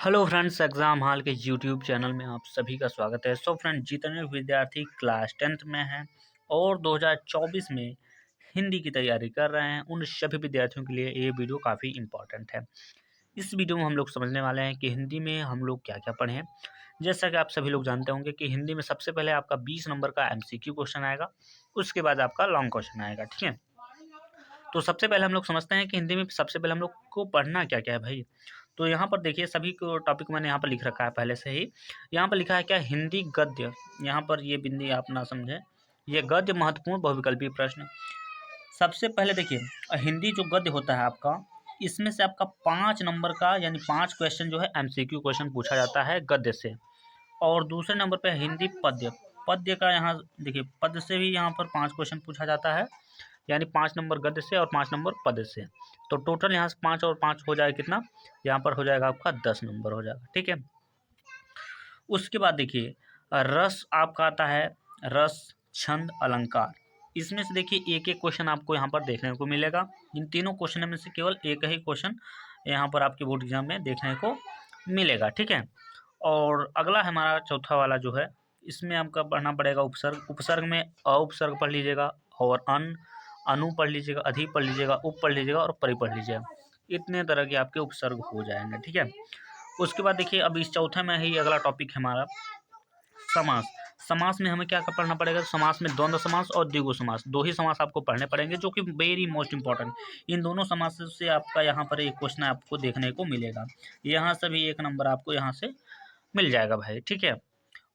Hello friends, exam hall के YouTube channel में आप सभी का स्वागत है। सो फ्रेंड्स, जितने विद्यार्थी क्लास 10th में हैं और 2024 में हिंदी की तैयारी कर रहे हैं, उन सभी विद्यार्थियों के लिए ये वीडियो काफ़ी इम्पोर्टेंट है। इस वीडियो में हम लोग समझने वाले हैं कि हिंदी में हम लोग क्या-क्या पढ़ें। जैसा कि आप सभी लोग जानते होंगे कि हिंदी में सबसे पहले आपका 20 नंबर का एमसीक्यू क्वेश्चन आएगा, उसके बाद आपका लॉन्ग क्वेश्चन आएगा, ठीक है? तो सबसे पहले हम लोग समझते हैं कि हिंदी में सबसे पहले हम लोग को पढ़ना क्या-क्या है भाई। तो यहाँ पर देखिए, सभी को टॉपिक मैंने यहाँ पर लिख रखा है पहले से ही। यहाँ पर लिखा है क्या, हिंदी गद्य। यहाँ पर ये बिंदी आप ना समझें, ये गद्य महत्वपूर्ण बहुविकल्पीय प्रश्न। सबसे पहले देखिए, हिंदी जो गद्य होता है आपका, इसमें से आपका 5 नंबर का यानी 5 क्वेश्चन जो है एमसीक्यू क्वेश्चन पूछा जाता है गद्य से। और दूसरे नंबर पे हिंदी पद्य। पद्य का यहाँ देखिए, पद्य से भी यहाँ पर 5 क्वेश्चन पूछा जाता है, यानी 5 नंबर गद्य से और 5 नंबर पद्य से। तो टोटल यहाँ से 5 और 5 हो जाएगा कितना, यहाँ पर हो जाएगा आपका 10 नंबर हो जाएगा, ठीक है। उसके बाद देखिए, रस आपका आता है, रस, छंद, अलंकार। इसमें से देखिए एक एक क्वेश्चन आपको यहाँ पर देखने को मिलेगा। इन तीनों क्वेश्चन में से केवल एक ही क्वेश्चन यहाँ पर आपके बोर्ड एग्जाम में देखने को मिलेगा, ठीक है। और अगला हमारा चौथा वाला जो है, इसमें आपका पढ़ना पड़ेगा उपसर्ग। उपसर्ग में अ उपसर्ग पढ़ लीजिएगा, और अन, अनु पढ़ लीजिएगा, अधि पढ़ लीजिएगा, उप पढ़ लीजिएगा और परि पढ़ लीजिएगा। इतने तरह के आपके उपसर्ग हो जाएंगे, ठीक है। उसके बाद देखिए, अब इस चौथे में ही अगला टॉपिक है हमारा समास। समास में हमें क्या पढ़ना पड़ेगा, तो समास में द्वंद्व समास और द्विगु समास, दो ही समास आपको पढ़ने पड़ेंगे, जो कि वेरी मोस्ट इंपॉर्टेंट। इन दोनों समास से आपका यहाँ पर एक क्वेश्चन आपको देखने को मिलेगा। यहाँ से भी 1 नंबर आपको यहाँ से मिल जाएगा भाई, ठीक है।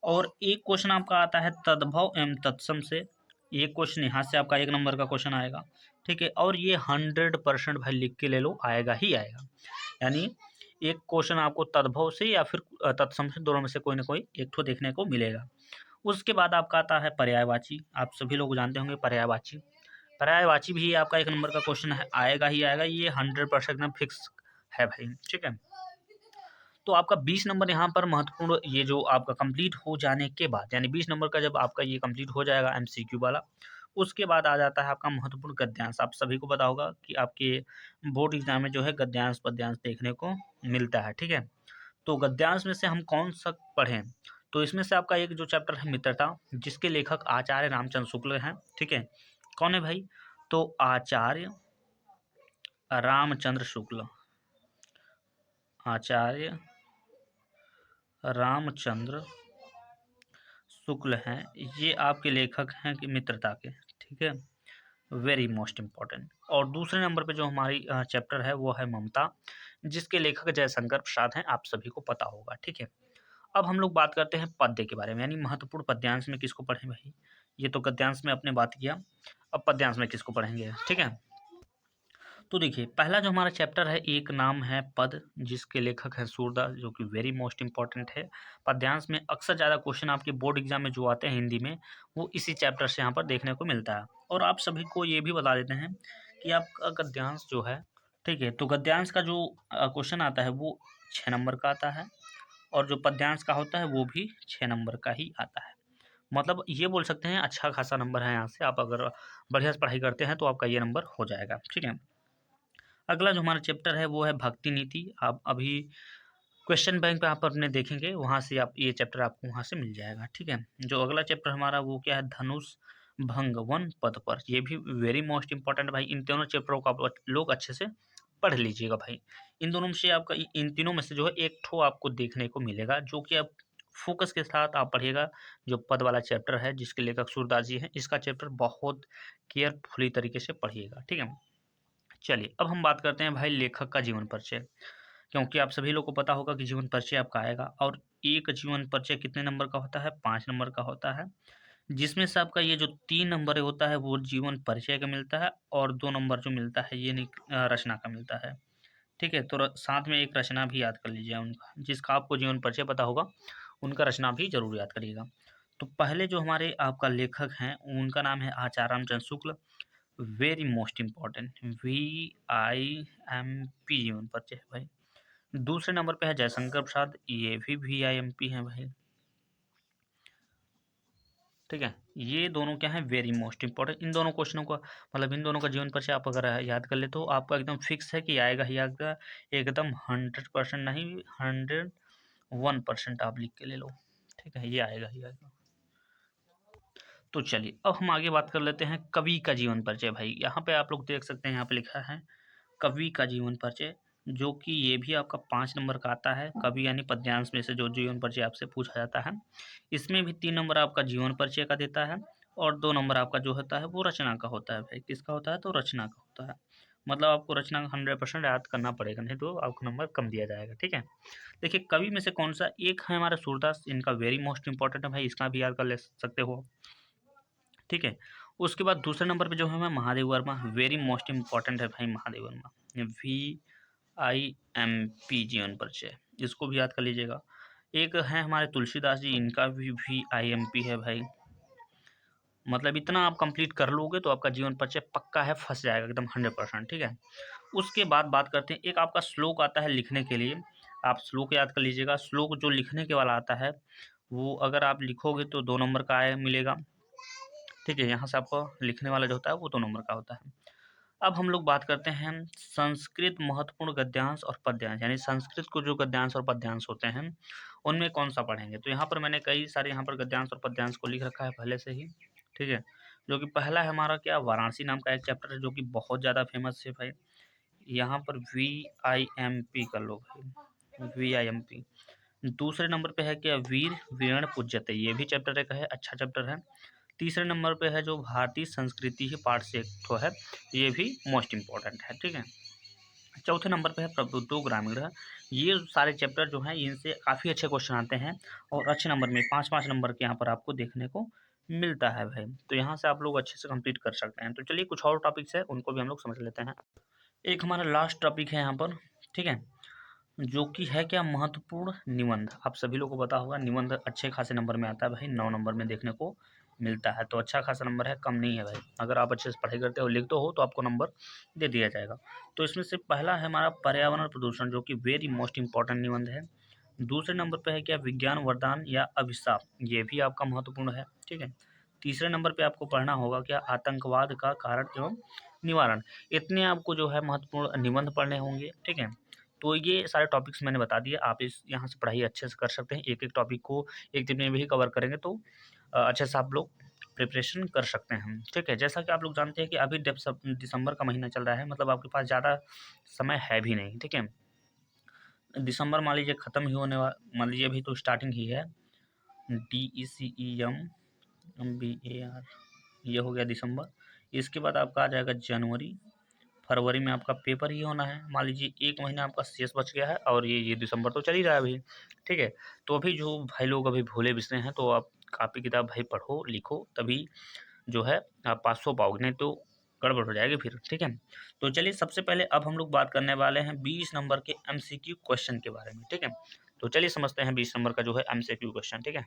और एक क्वेश्चन आपका आता है तद्भव एवं तत्सम से। एक क्वेश्चन यहाँ से आपका 1 नंबर का क्वेश्चन आएगा, ठीक है। और ये 100% भाई लिख के ले लो, आएगा ही आएगा। यानी एक क्वेश्चन आपको तद्भव से या फिर तत्सम से, दोनों में से कोई ना कोई एक ठो देखने को मिलेगा। उसके बाद आपका आता है पर्यायवाची। आप सभी लोग जानते होंगे पर्यायवाची। पर्यायवाची भी आपका 1 नंबर का क्वेश्चन है, आएगा ही आएगा, ये 100% एकदम फिक्स है भाई, ठीक है। तो आपका 20 नंबर यहाँ पर महत्वपूर्ण, ये जो आपका कंप्लीट हो जाने के बाद, यानी 20 नंबर का जब आपका ये कंप्लीट हो जाएगा एमसीक्यू वाला, उसके बाद आ जाता है आपका महत्वपूर्ण गद्यांश। आप सभी को पता होगा कि आपके बोर्ड एग्जाम में जो है गद्यांश पद्यांश देखने को मिलता है, ठीक है। तो गद्यांश में से हम कौन सा पढ़ें, तो इसमें से आपका एक जो चैप्टर है मित्रता, जिसके लेखक आचार्य रामचंद्र शुक्ल हैं, ठीक है। कौन है भाई, तो आचार्य रामचंद्र शुक्ल, आचार्य रामचंद्र शुक्ल हैं, ये आपके लेखक हैं कि मित्रता के, ठीक है। Very most important. और दूसरे नंबर पे जो हमारी चैप्टर है वो है ममता, जिसके लेखक जयशंकर प्रसाद हैं, आप सभी को पता होगा, ठीक है। अब हम लोग बात करते हैं पद्य के बारे में, यानी महत्वपूर्ण पद्यांश में किसको पढ़ें भाई। ये तो गद्यांश में आपने बात किया, अब पद्यांश में किसको पढ़ेंगे, ठीक है। तो देखिए, पहला जो हमारा चैप्टर है, एक नाम है पद, जिसके लेखक हैं सूरदास, जो कि वेरी मोस्ट इंपॉर्टेंट है। पद्यांश में अक्सर ज़्यादा क्वेश्चन आपके बोर्ड एग्जाम में जो आते हैं हिंदी में, वो इसी चैप्टर से यहाँ पर देखने को मिलता है। और आप सभी को ये भी बता देते हैं कि आपका गद्यांश जो है, ठीक है, तो गद्यांश का जो क्वेश्चन आता है वो 6 नंबर का आता है, और जो पद्यांश का होता है वो भी 6 नंबर का ही आता है। मतलब ये बोल सकते हैं अच्छा खासा नंबर है, यहाँ से आप अगर बढ़िया से पढ़ाई करते हैं तो आपका ये नंबर हो जाएगा, ठीक है। अगला जो हमारा चैप्टर है वो है भक्ति नीति। आप अभी क्वेश्चन बैंक पे आप अपने देखेंगे, वहाँ से आप ये चैप्टर आपको वहाँ से मिल जाएगा, ठीक है। जो अगला चैप्टर हमारा वो क्या है, धनुष भंग वन पद पर। ये भी वेरी मोस्ट इंपॉर्टेंट भाई। इन तीनों चैप्टरों को आप लोग अच्छे से पढ़ लीजिएगा भाई। इन दोनों में से आपका, इन तीनों में से जो है एक ठो आपको देखने को मिलेगा, जो कि आप फोकस के साथ आप पढ़िएगा। जो पद वाला चैप्टर है, जिसके लेखक सूरदास जी हैं, इसका चैप्टर बहुत केयरफुली तरीके से पढ़िएगा, ठीक है। चलिए, अब हम बात करते हैं भाई लेखक का जीवन परिचय, क्योंकि आप सभी लोग को पता होगा कि जीवन परिचय आपका आएगा। और एक जीवन परिचय कितने नंबर का होता है, 5 नंबर का होता है, जिसमें से आपका ये जो 3 नंबर होता है वो जीवन परिचय का मिलता है, और 2 नंबर जो मिलता है ये रचना का मिलता है, ठीक है। तो साथ में एक रचना भी याद कर लीजिए उनका, जिसका आपको जीवन परिचय पता होगा, उनका रचना भी जरूर याद करिएगा। तो पहले जो हमारे आपका लेखक हैं, उनका नाम है आचार्य Ramchandra Shukla. Very most important, VIMP जीवन परिचय है भाई। दूसरे नंबर पे है जयशंकर प्रसाद, ये भी VIMP है भाई। ठीक है। ये दोनों क्या है, वेरी मोस्ट इंपॉर्टेंट। इन दोनों क्वेश्चनों का मतलब इन दोनों का जीवन परिचय आप अगर याद कर ले तो आपका एकदम फिक्स है कि आएगा ही आएगा, एकदम 100% नहीं, 101% आप लिख के ले लो। ठीक है, ये आएगा ही आएगा। तो चलिए अब हम आगे बात कर लेते हैं कवि का जीवन परिचय। भाई यहाँ पे आप लोग देख सकते हैं, यहाँ पे लिखा है कवि का जीवन परिचय, जो कि ये भी आपका 5 नंबर का आता है। कवि यानी पद्यांश में से जो जीवन परिचय आपसे पूछा जाता है, इसमें भी 3 नंबर आपका जीवन परिचय का देता है और 2 नंबर आपका जो होता है वो रचना का होता है। भाई किसका होता है, तो रचना का होता है। मतलब आपको रचना 100% याद करना पड़ेगा, नहीं तो आपको नंबर कम दिया जाएगा। ठीक है, देखिए कवि में से कौन सा एक है हमारा सूरदास, इनका वेरी मोस्ट इंपॉर्टेंट है भाई, इसका भी याद कर ले सकते हो। ठीक है, उसके बाद दूसरे नंबर पे जो है Mahadev Verma, very most important है भाई महादेव वर्मा, VIMP जीवन परिचय, इसको भी याद कर लीजिएगा। एक है हमारे तुलसीदास जी, इनका भी VIMP है भाई। मतलब इतना आप कंप्लीट कर लोगे तो आपका जीवन परिचय पक्का है, फंस जाएगा एकदम 100%। ठीक है, उसके बाद बात करते हैं, एक आपका श्लोक आता है लिखने के लिए, आप श्लोक याद कर लीजिएगा। श्लोक जो लिखने के वाला आता है वो अगर आप लिखोगे तो 2 नंबर का आया मिलेगा। ठीक है, यहाँ से आपको लिखने वाला जो होता है वो 2 नंबर का होता है। अब हम लोग बात करते हैं संस्कृत महत्वपूर्ण गद्यांश और पद्यांश, यानी संस्कृत को जो गद्यांश और पद्यांश होते हैं उनमें कौन सा पढ़ेंगे। तो यहाँ पर मैंने कई सारे यहाँ पर गद्यांश और पद्यांश को लिख रखा है पहले से ही। ठीक है, जो कि पहला है हमारा क्या, वाराणसी नाम का एक चैप्टर है जो कि बहुत ज़्यादा फेमस है भाई। यहाँ पर VIMP कर लो भाई, VIMP। दूसरे नंबर पे है क्या, वीर वीरण पूज्यते, ये भी चैप्टर एक है, अच्छा चैप्टर है। तीसरे नंबर पे है जो भारतीय संस्कृति ही पाठ से एक ठो है, ये भी मोस्ट इम्पॉर्टेंट है। ठीक है, चौथे नंबर पे है प्रबुद्धो ग्रामीण है। ये सारे चैप्टर जो हैं इनसे काफ़ी अच्छे क्वेश्चन आते हैं और अच्छे नंबर में 5-5 नंबर के यहाँ पर आपको देखने को मिलता है भाई। तो यहाँ से आप लोग अच्छे से कंप्लीट कर सकते हैं। तो चलिए कुछ और टॉपिक्स है उनको भी हम लोग समझ लेते हैं। एक हमारा लास्ट टॉपिक है यहाँ पर, ठीक है, जो कि है क्या, महत्वपूर्ण निबंध। आप सभी लोगों को पता होगा निबंध अच्छे खासे नंबर में आता है भाई, 9 नंबर में देखने को मिलता है। तो अच्छा खासा नंबर है, कम नहीं है भाई। अगर आप अच्छे से पढ़ाई करते हो, लिखते हो तो आपको नंबर दे दिया जाएगा। तो इसमें से पहला है हमारा पर्यावरण प्रदूषण, जो कि वेरी मोस्ट इंपॉर्टेंट निबंध है। दूसरे नंबर पे है क्या, विज्ञान वरदान या अभिशाप, ये भी आपका महत्वपूर्ण है। ठीक है, तीसरे नंबर पे आपको पढ़ना होगा क्या, आतंकवाद का कारण एवं निवारण। इतने आपको जो है महत्वपूर्ण निबंध पढ़ने होंगे। ठीक है, तो ये सारे टॉपिक्स मैंने बता दिए, आप इस यहाँ से पढ़ाई अच्छे से कर सकते हैं। एक एक टॉपिक को एक दिन में भी कवर करेंगे तो अच्छे से आप लोग प्रिपरेशन कर सकते हैं। ठीक है, जैसा कि आप लोग जानते हैं कि अभी दिसंबर का महीना चल रहा है, मतलब आपके पास ज़्यादा समय है भी नहीं। ठीक है, दिसंबर मान लीजिए ख़त्म ही होने वाला, मान लीजिए अभी तो स्टार्टिंग ही है। DECEM BAR, ये हो गया दिसंबर। इसके बाद आपका आ जाएगा जनवरी, फरवरी में आपका पेपर ही होना है। मान लीजिए 1 महीना आपका शेष बच गया है और ये दिसंबर तो चल ही रहा है अभी। ठीक है, तो अभी जो भाई लोग अभी भोले बिसरे हैं तो आप कापी किताब भाई पढ़ो लिखो, तभी जो है आप पास हो पाओगे, नहीं तो गड़बड़ हो जाएगी फिर। ठीक है, तो चलिए सबसे पहले अब हम लोग बात करने वाले हैं 20 नंबर के MCQ क्वेश्चन के बारे में। ठीक है, तो चलिए समझते हैं 20 नंबर का जो है MCQ क्वेश्चन। ठीक है,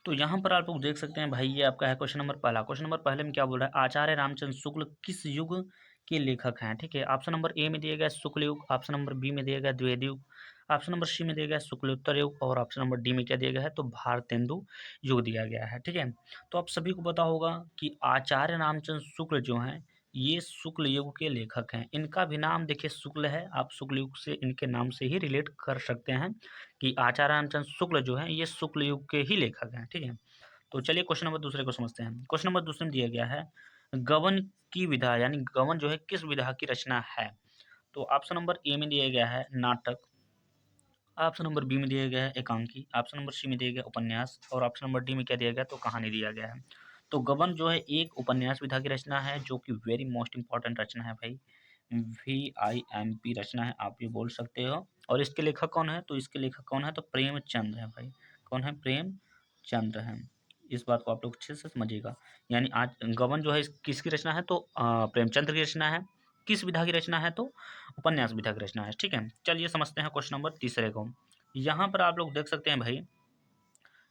तो यहाँ पर आप लोग देख सकते हैं भाई, ये आपका है क्वेश्चन नंबर पहला। क्वेश्चन नंबर पहले में क्या बोल रहा है, आचार्य रामचंद्र शुक्ल किस युग के लेखक हैं। ठीक है, ऑप्शन नंबर ए में दिया गया शुक्ल युग, ऑप्शन नंबर बी में दिया गया द्विवेदी युग, ऑप्शन नंबर सी में दिया गया शुक्लोत्तर युग और ऑप्शन नंबर डी में क्या दिया गया है, तो भारतेंदु युग दिया गया है। ठीक है, तो आप सभी को पता होगा कि आचार्य रामचंद्र शुक्ल जो हैं ये शुक्ल युग के लेखक हैं। इनका भी नाम देखिए शुक्ल है, आप शुक्ल युग से इनके नाम से ही रिलेट कर सकते हैं कि आचार्य रामचंद्र शुक्ल जो हैं ये शुक्ल युग के ही लेखक हैं। ठीक है, तो चलिए क्वेश्चन नंबर दूसरे को समझते हैं। क्वेश्चन नंबर दूसरे में दिया गया है गवन की विधा, यानी गवन जो है किस विधा की रचना है। तो ऑप्शन नंबर ए में दिया गया है नाटक, ऑप्शन नंबर बी में दिया गया है एकांकी, ऑप्शन नंबर सी में दिया गया उपन्यास और ऑप्शन नंबर डी में क्या दिया गया, तो कहानी दिया गया है। तो गबन जो है एक उपन्यास विधा की रचना है, जो कि वेरी मोस्ट इंपॉर्टेंट रचना है भाई, VIMP रचना है, आप ये बोल सकते हो। और इसके लेखक कौन है, तो इसके लेखक कौन है, तो प्रेमचंद है भाई। कौन है, प्रेमचंद है। इस बात को आप लोग अच्छे से समझिएगा। यानी आज गबन जो है किसकी रचना है, तो प्रेमचंद की रचना है। किस विधा की रचना है, तो उपन्यास विधा की रचना है। ठीक है, चलिए समझते हैं क्वेश्चन नंबर तीसरे को। यहाँ पर आप लोग देख सकते हैं भाई,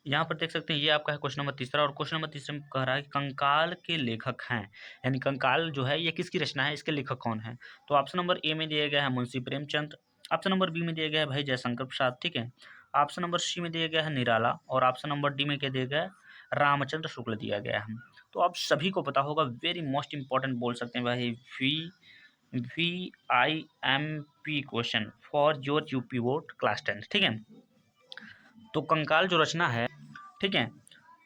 यहाँ पर देख सकते हैं ये आपका है क्वेश्चन नंबर तीसरा, और क्वेश्चन नंबर तीसरे में कह रहा है कि कंकाल के लेखक हैं, यानी कंकाल जो है ये किसकी रचना है, इसके लेखक कौन है। तो ऑप्शन नंबर ए में दिया गया है Munshi Premchand, option number B में दिया गया है भाई जयशंकर प्रसाद। ठीक है, ऑप्शन नंबर सी में दिया गया है निराला और ऑप्शन नंबर डी में क्या दिया गया है, रामचंद्र शुक्ल दिया गया है। तो आप सभी को पता होगा, वेरी मोस्ट इंपॉर्टेंट बोल सकते हैं भाई, VIMP question for your UP board class 10। ठीक है, तो कंकाल जो रचना है, ठीक है,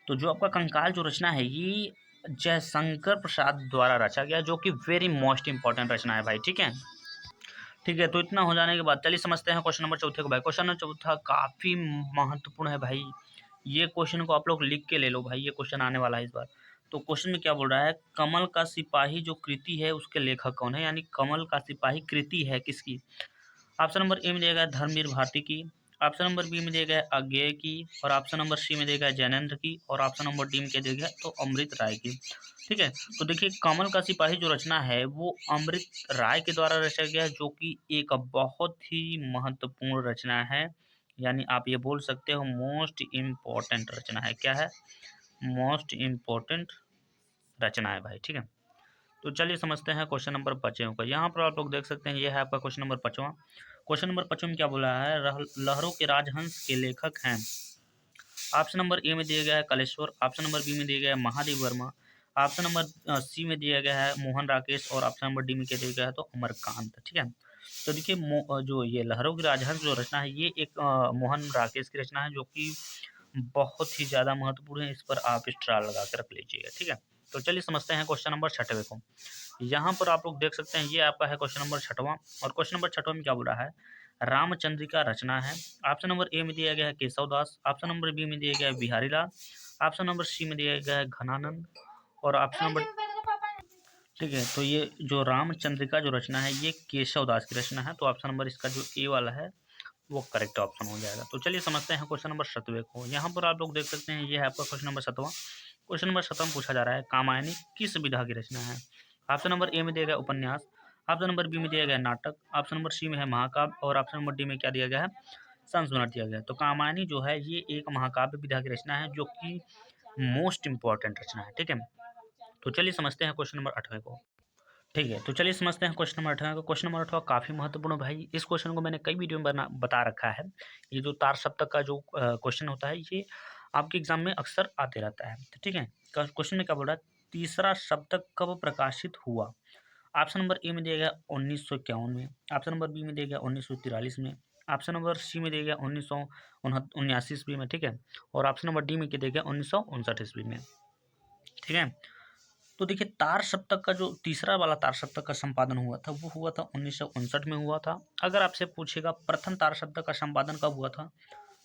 तो जो आपका कंकाल जो रचना है ये जयशंकर प्रसाद द्वारा रचा गया, जो कि वेरी मोस्ट इंपॉर्टेंट रचना है भाई। ठीक है, ठीक है, तो इतना हो जाने के बाद चलिए समझते हैं क्वेश्चन नंबर चौथे को भाई। क्वेश्चन नंबर चौथा काफ़ी महत्वपूर्ण है भाई, ये क्वेश्चन को आप लोग लिख के ले लो भाई, ये क्वेश्चन आने वाला है इस बार। तो क्वेश्चन में क्या बोल रहा है, कमल का सिपाही जो कृति है उसके लेखक कौन है, यानी कमल का सिपाही कृति है किसकी। ऑप्शन नंबर ए में दिया गया है धर्मवीर भारती की, ऑप्शन नंबर बी में दिया गया है अज्ञेय की, और ऑप्शन नंबर सी में दिया गया है जैनेन्द्र की, और ऑप्शन नंबर डी में क्या दिया गया है, तो अमृत राय की। ठीक है, तो देखिए कमल का सिपाही जो रचना है वो अमृत राय के द्वारा रचा गया है, जो कि एक बहुत ही महत्वपूर्ण रचना है, यानी आप ये बोल सकते हो मोस्ट इम्पॉर्टेंट रचना है। क्या है, मोस्ट इम्पॉर्टेंट रचना है भाई। ठीक है, तो चलिए समझते हैं क्वेश्चन नंबर 5 का। यहाँ पर आप लोग देख सकते हैं, ये है आपका क्वेश्चन नंबर 5। क्वेश्चन नंबर 5 में क्या बोला है, लहरों के राजहंस के लेखक हैं। ऑप्शन नंबर ए में दिया गया है कलेश्वर, ऑप्शन नंबर बी में दिया गया है Mahadev Verma, option number C में दिया गया है मोहन राकेश, और ऑप्शन नंबर डी में क्या दिया गया है, तो अमरकांत। ठीक है, तो देखिए जो ये लहरों की राजहंस जो रचना है ये एक मोहन राकेश की रचना है, जो कि बहुत ही ज़्यादा महत्वपूर्ण है, इस पर आप स्टार लगा के रख लीजिएगा। ठीक है, तो चलिए समझते हैं क्वेश्चन नंबर 6वें को। यहाँ पर आप लोग देख सकते हैं, ये आपका है क्वेश्चन नंबर 6वां, और क्वेश्चन नंबर 6वां में क्या बोल रहा है, रामचंद्रिका रचना है। ऑप्शन नंबर ए में दिया गया है केशव दास, ऑप्शन नंबर बी में दिया गया है बिहारी लाल, ऑप्शन नंबर सी में दिया गया है घनानंद, और ऑप्शन नंबर, ठीक है, तो ये जो रामचंद्रिका जो रचना है ये केशव दास की रचना है, तो ऑप्शन नंबर इसका जो ए वाला है वो करेक्ट ऑप्शन हो जाएगा। तो चलिए समझते हैं क्वेश्चन नंबर 7वें को। यहाँ पर आप लोग देख सकते हैं, ये है आपका क्वेश्चन नंबर 7वां। क्वेश्चन नंबर 7वां में पूछा जा रहा है, कामायनी किस विधा की रचना है। ऑप्शन नंबर ए में दिया गया उपन्यास, ऑप्शन नंबर बी में दिया गया नाटक, ऑप्शन नंबर सी में है महाकाव्य, और ऑप्शन नंबर डी में क्या दिया गया है, संस्मरण दिया गया है। तो कामायनी जो है ये एक महाकाव्य विधा की रचना है, जो कि मोस्ट इंपॉर्टेंट रचना है। ठीक है, तो चलिए समझते हैं क्वेश्चन नंबर 8वें को। ठीक है, तो चलिए समझते हैं क्वेश्चन नंबर 8वां को। क्वेश्चन नंबर 8वां काफ़ी महत्वपूर्ण भाई, इस क्वेश्चन को मैंने कई वीडियो में बता रखा है। ये जो तार सप्तक का जो क्वेश्चन होता है ये आपके एग्जाम में अक्सर आते रहता है। तो ठीक है, क्वेश्चन में क्या बोल रहा है, तीसरा सप्तक कब प्रकाशित हुआ। ऑप्शन नंबर ए में दिया गया 1951 में, ऑप्शन नंबर बी में दिया गया 1943 में, ऑप्शन नंबर सी में दिया गया 1979 ईस्वी में। ठीक है, और ऑप्शन नंबर डी में क्या दिया गया 1959 ईस्वी में। ठीक है, तो देखिए तार सप्तक का जो तीसरा वाला तार सप्तक का संपादन हुआ था वो हुआ था 1959 में हुआ था। अगर आपसे पूछेगा प्रथम तार सप्तक का संपादन कब हुआ था,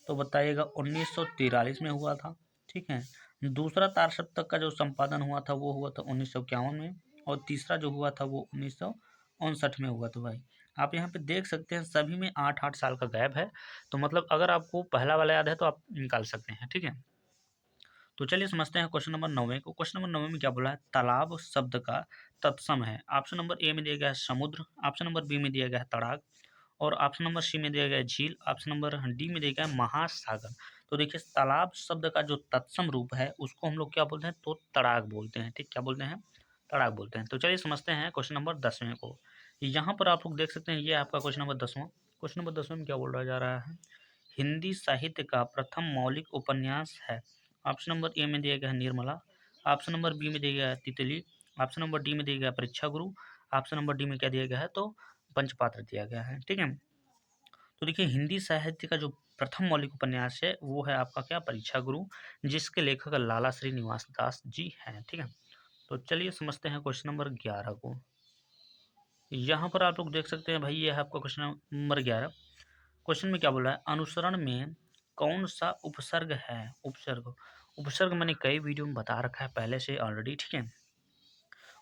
तो बताइएगा 1943 में हुआ था। ठीक है, दूसरा तार सप्तक का जो संपादन हुआ था वो हुआ था 1951 में, और तीसरा जो हुआ था वो 1959 में हुआ था भाई। आप यहाँ पे देख सकते हैं सभी में 8-8 साल का गैप है, तो मतलब अगर आपको पहला वाला याद है तो आप निकाल सकते हैं। ठीक है, तो चलिए समझते हैं क्वेश्चन नंबर 9 को। क्वेश्चन नंबर 9 में क्या बोला है, तालाब शब्द का तत्सम है। ऑप्शन नंबर ए में दिया गया है समुद्र, ऑप्शन नंबर बी में दिया गया है तड़ाग, और ऑप्शन नंबर सी में दिया गया है झील, ऑप्शन नंबर डी में दिया गया है महासागर। तो देखिए तालाब शब्द का जो तत्सम रूप है उसको हम लोग क्या बोलते हैं, तो तड़ाग बोलते हैं। ठीक, क्या बोलते हैं, तड़ाग बोलते हैं। तो चलिए समझते हैं क्वेश्चन नंबर 10वें को। यहाँ पर आप लोग देख सकते हैं, ये आपका क्वेश्चन नंबर 10वां। क्वेश्चन नंबर 10वें में क्या बोल रहा जा रहा है, हिंदी साहित्य का प्रथम मौलिक उपन्यास है। ऑप्शन नंबर ए में दिया गया है निर्मला, ऑप्शन नंबर बी में दिया गया है तितली, ऑप्शन नंबर डी में दिया गया है परीक्षा गुरु, ऑप्शन नंबर डी में क्या दिया गया है, तो पंचपात्र दिया गया है। ठीक है, तो देखिए हिंदी साहित्य का जो प्रथम मौलिक उपन्यास है वो है आपका क्या, परीक्षा गुरु, जिसके लेखक लाला श्रीनिवास दास जी हैं। ठीक है, तो चलिए समझते हैं क्वेश्चन नंबर 11 को। यहाँ पर आप लोग देख सकते हैं भाई, ये है आपका क्वेश्चन नंबर 11। क्वेश्चन में क्या बोला है, अनुसरण में कौन सा उपसर्ग है। उपसर्ग, उपसर्ग मैंने कई वीडियो में बता रखा है पहले से ऑलरेडी। ठीक है,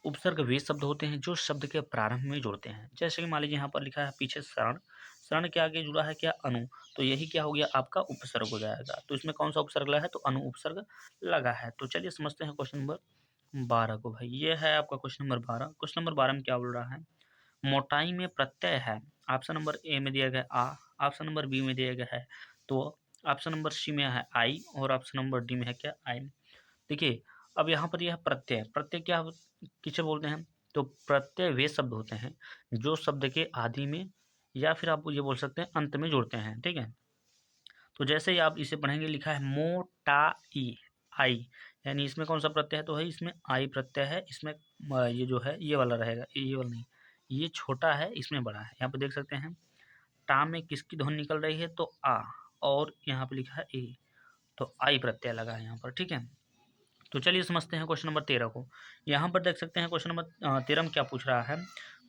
उपसर्ग वे शब्द होते हैं जो शब्द के प्रारंभ में जुड़ते हैं। जैसे कि मान लीजिए यहाँ पर लिखा है पीछे शरण, शरण के आगे जुड़ा है क्या, अनु, तो यही क्या हो गया आपका उपसर्ग हो जाएगा। तो इसमें कौन सा उपसर्ग लगा है, तो अनु उपसर्ग लगा है। तो चलिए समझते हैं क्वेश्चन नंबर 12 को भाई। ये है आपका क्वेश्चन नंबर 12। क्वेश्चन नंबर 12 में क्या बोल रहा है, मोटाई में प्रत्यय है। ऑप्शन नंबर ए में दिया गया आ, ऑप्शन नंबर बी में दिया गया है तो, ऑप्शन नंबर सी में है आई, और ऑप्शन नंबर डी में है क्या, आई। देखिए अब यहाँ पर यह प्रत्यय, प्रत्यय क्या किसे बोलते हैं, तो प्रत्यय वे शब्द होते हैं जो शब्द के आदि में या फिर आप ये बोल सकते हैं अंत में जुड़ते हैं। ठीक है, तो जैसे ही आप इसे पढ़ेंगे, लिखा है मोटाई, आई, यानी इसमें कौन सा प्रत्यय है, तो है इसमें आई प्रत्यय है। इसमें ये जो है ये वाला रहेगा, ये वाला नहीं, ये छोटा है, इसमें बड़ा है। यहाँ पे देख सकते हैं टा में किसकी ध्वनि निकल रही है, तो आ, और यहाँ पे लिखा है ए, तो आई प्रत्यय लगा है यहाँ पर, ठीक है। तो चलिए समझते हैं क्वेश्चन नंबर 13 को। यहाँ पर देख सकते हैं क्वेश्चन नंबर 13 में क्या पूछ रहा है,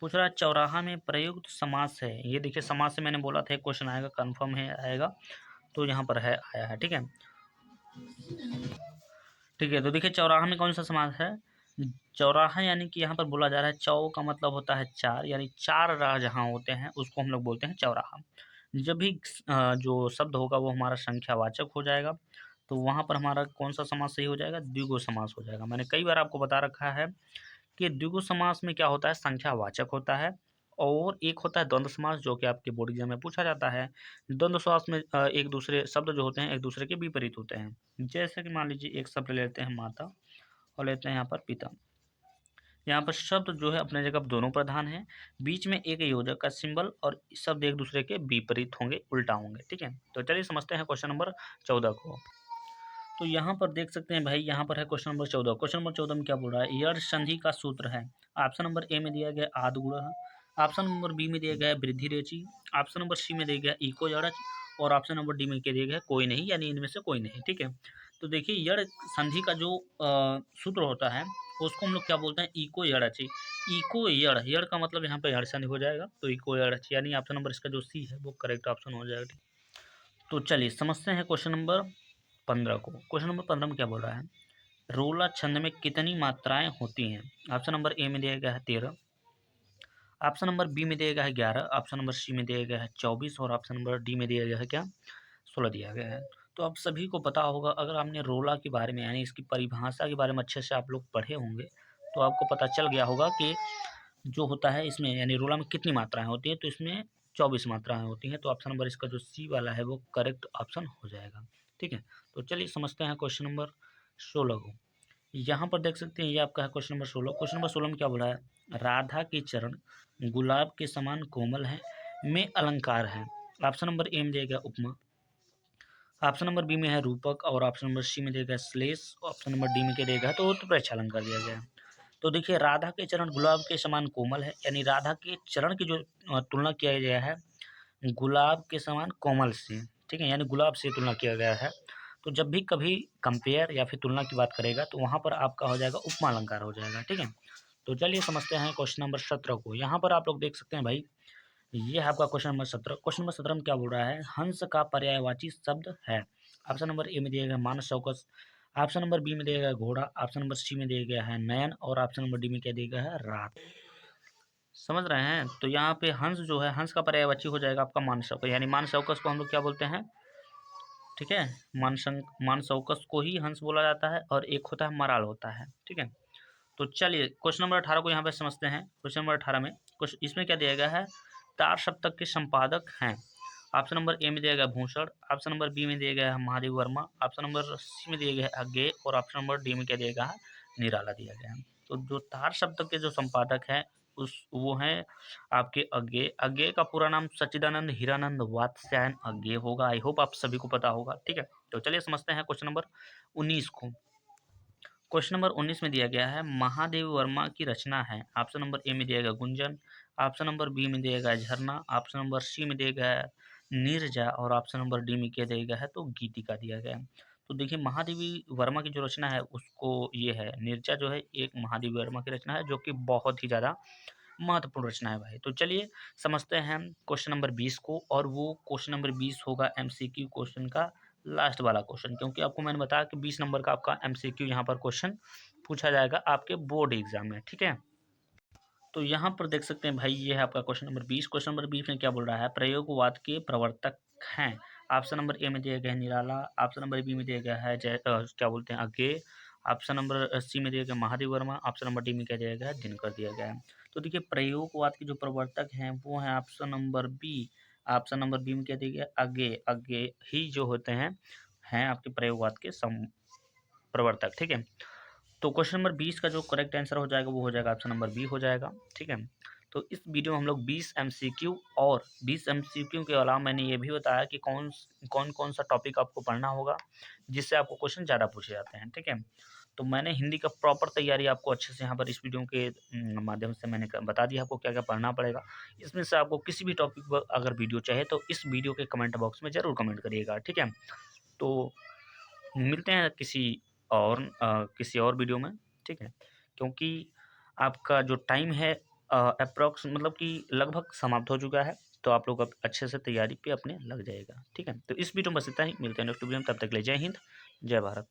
पूछ रहा है चौराहा में प्रयुक्त समास है। ये देखिए समास से मैंने बोला था एक क्वेश्चन आएगा, कन्फर्म है आएगा, तो यहाँ पर है आया है, ठीक है। ठीक है, तो देखिए चौराहा में कौन सा समास है, चौराहा, यानी कि यहाँ पर बोला जा रहा है चौ का मतलब होता है चार, यानी चार राह जहाँ होते हैं उसको हम लोग बोलते हैं चौराहा। जब भी जो शब्द होगा वो हमारा संख्यावाचक हो जाएगा, तो वहाँ पर हमारा कौन सा समास सही हो जाएगा, द्विगु समास हो जाएगा। मैंने कई बार आपको बता रखा है कि द्विगु समास में क्या होता है, संख्यावाचक होता है, और एक होता है द्वंद्व समास, जो कि आपके बोर्ड एग्जाम में पूछा जाता है। द्वंद्व समास में एक दूसरे शब्द जो होते हैं एक दूसरे के विपरीत होते हैं। जैसे कि मान लीजिए एक शब्द लेते हैं माता और लेते हैं यहाँ पर पिता। यहाँ पर शब्द जो है अपने जगह दोनों प्रधान है, बीच में एक योजक का सिंबल, और शब्द एक दूसरे के विपरीत होंगे, उल्टा होंगे, ठीक है। तो चलिए समझते हैं क्वेश्चन नंबर 14 को। तो यहाँ पर देख सकते हैं भाई, यहाँ पर है क्वेश्चन नंबर 14। क्वेश्चन नंबर 14 में क्या बोल रहा है, यड़ संधि का सूत्र है। ऑप्शन नंबर ए में दिया गया आद गुणः, ऑप्शन नंबर बी में दिया गया है वृद्धि रेचि, ऑप्शन नंबर सी में दिया गया इको यड़च, और ऑप्शन नंबर डी में क्या दिया गया है कोई नहीं, यानी इनमें से कोई नहीं, ठीक है। तो देखिए यड़ संधि का जो सूत्र होता है उसको हम लोग क्या बोलते हैं, इको यड़च। इको यड़, यड़ का मतलब यहाँ पे यड़ संधि हो जाएगा, तो इको यड़च, यानी ऑप्शन नंबर इसका जो सी है वो करेक्ट ऑप्शन हो जाएगा, ठीक। तो चलिए समझते हैं क्वेश्चन नंबर 15 को। क्वेश्चन नंबर 15 में क्या बोल रहा है, रोला छंद में कितनी मात्राएं होती हैं। ऑप्शन नंबर ए में दिया गया है 13, ऑप्शन नंबर बी में दिया गया है 11, ऑप्शन नंबर सी में दिया गया है 24, और ऑप्शन नंबर डी में दिया गया है क्या, 16 दिया गया है। तो आप सभी को पता होगा, अगर आपने रोला के बारे में यानी इसकी परिभाषा के बारे में अच्छे से आप लोग पढ़े होंगे, तो आपको पता चल गया होगा कि जो होता है इसमें, यानी रोला में कितनी मात्राएं होती हैं, तो इसमें 24 मात्राएं होती हैं। तो ऑप्शन नंबर इसका जो सी वाला है वो करेक्ट ऑप्शन हो जाएगा, ठीक है। तो चलिए समझते हैं क्वेश्चन नंबर 16 को। यहाँ पर देख सकते हैं ये आपका है क्वेश्चन नंबर 16। क्वेश्चन नंबर 16 में क्या बोला है, राधा के चरण गुलाब के समान कोमल है, में अलंकार है। ऑप्शन नंबर ए में दिया गया उपमा, ऑप्शन नंबर बी में है रूपक, और ऑप्शन नंबर सी में दिया गया श्लेष, ऑप्शन नंबर डी में क्या दिया गया तो उत्प्रेक्षा अलंकार दिया गया है। तो देखिए राधा के चरण गुलाब के समान कोमल है, यानी राधा के चरण की जो तुलना किया गया है गुलाब के समान कोमल से, ठीक है, यानी गुलाब से तुलना किया गया है। तो जब भी कभी कंपेयर या फिर तुलना की बात करेगा तो वहाँ पर आपका हो जाएगा उपमा अलंकार हो जाएगा, ठीक है। तो चलिए समझते हैं क्वेश्चन नंबर 17 को। यहाँ पर आप लोग देख सकते हैं भाई, ये है आपका क्वेश्चन नंबर 17। क्वेश्चन नंबर 17 में क्या बोल रहा है, हंस का पर्यायवाची शब्द है। ऑप्शन नंबर ए में दिया गया मानस चौकस, ऑप्शन नंबर बी में दिया गया घोड़ा, ऑप्शन नंबर सी में दिया गया है नयन, और ऑप्शन नंबर डी में क्या दिया गया है रात। समझ रहे हैं, तो यहाँ पे हंस जो है, हंस का पर्यायवाची हो जाएगा आपका मानसौकस, यानी मानसौकस को हम लोग क्या बोलते हैं, ठीक है, मानसौकस को ही हंस बोला जाता है, और एक होता है मराल होता है, ठीक है। तो चलिए क्वेश्चन नंबर 18 को यहाँ पे समझते हैं। क्वेश्चन नंबर 18 में कुछ इसमें क्या दिया गया है, तार सप्तक के संपादक हैं। ऑप्शन नंबर ए में दिया गया भूषण, ऑप्शन नंबर बी में दिया गया है Mahadev Verma, option number C में दिया गया है अज्ञे, और ऑप्शन नंबर डी में क्या दिया गया है निराला दिया गया है। तो जो तार सप्तक के जो संपादक हैं उस वो हैं आपके अज्ञे। अज्ञे का पूरा नाम सच्चिदानंद हीरानंद वात्स्यायन अज्ञे होगा। आई होप आप सभी को पता होगा, ठीक है। तो चलिए समझते हैं क्वेश्चन नंबर 19 को। क्वेश्चन नंबर 19 में दिया गया है महादेव वर्मा की रचना है। ऑप्शन नंबर ए में दिया गया गुंजन, ऑप्शन नंबर बी में दिया गया झरना, ऑप्शन नंबर सी में दिया गया है नीरजा, और ऑप्शन नंबर डी में क्या दिया गया है तो गीतिका दिया गया है। तो देखिए महादेवी वर्मा की जो रचना है उसको ये है नीरजा, जो है एक महादेवी वर्मा की रचना है जो कि बहुत ही ज़्यादा महत्वपूर्ण रचना है भाई। तो चलिए समझते हैं क्वेश्चन नंबर 20 को, और वो क्वेश्चन नंबर 20 होगा एमसीक्यू क्वेश्चन का लास्ट वाला क्वेश्चन, क्योंकि आपको मैंने बताया कि 20 नंबर का आपका एमसीक्यू यहाँ पर क्वेश्चन पूछा जाएगा आपके बोर्ड एग्जाम में, ठीक है। तो यहाँ पर देख सकते हैं भाई, ये है आपका क्वेश्चन नंबर 20। क्वेश्चन नंबर 20 में क्या बोल रहा है, प्रयोगवाद के प्रवर्तक हैं। ऑप्शन नंबर ए में दिया गया है निराला, ऑप्शन नंबर बी में दिया गया है क्या बोलते हैं अज्ञे, ऑप्शन नंबर सी में दिया गया Mahadev Verma, option number D में क्या दिया गया है दिनकर दिया गया है। तो देखिए प्रयोगवाद के जो प्रवर्तक हैं वो हैं option number B, option number B में क्या दिया गया अज्ञे, अज्ञे ही जो होते हैं आपके प्रयोगवाद के प्रवर्तक, ठीक है। तो क्वेश्चन नंबर 20 का जो करेक्ट आंसर हो जाएगा वो हो जाएगा ऑप्शन नंबर बी हो जाएगा, ठीक है। तो इस वीडियो में हम लोग 20 एमसीक्यू और 20 एमसीक्यू के अलावा मैंने ये भी बताया कि कौन कौन सा टॉपिक आपको पढ़ना होगा जिससे आपको क्वेश्चन ज़्यादा पूछे जाते हैं, ठीक है। तो मैंने हिंदी का प्रॉपर तैयारी आपको अच्छे से यहाँ पर इस वीडियो के माध्यम से मैंने बता दिया आपको क्या क्या पढ़ना पड़ेगा। इसमें से आपको किसी भी टॉपिक पर अगर वीडियो चाहे तो इस वीडियो के कमेंट बॉक्स में ज़रूर कमेंट करिएगा, ठीक है। तो मिलते हैं किसी और वीडियो में, ठीक है। क्योंकि आपका जो टाइम है अप्रॉक्स मतलब कि लगभग समाप्त हो चुका है, तो आप लोग अब अच्छे से तैयारी पे अपने लग जाएगा, ठीक है। तो इस वीडियो में बस इतना ही, मिलते हैं नेक्स्ट वीडियो में, तब तक के लिए जय हिंद, जय भारत।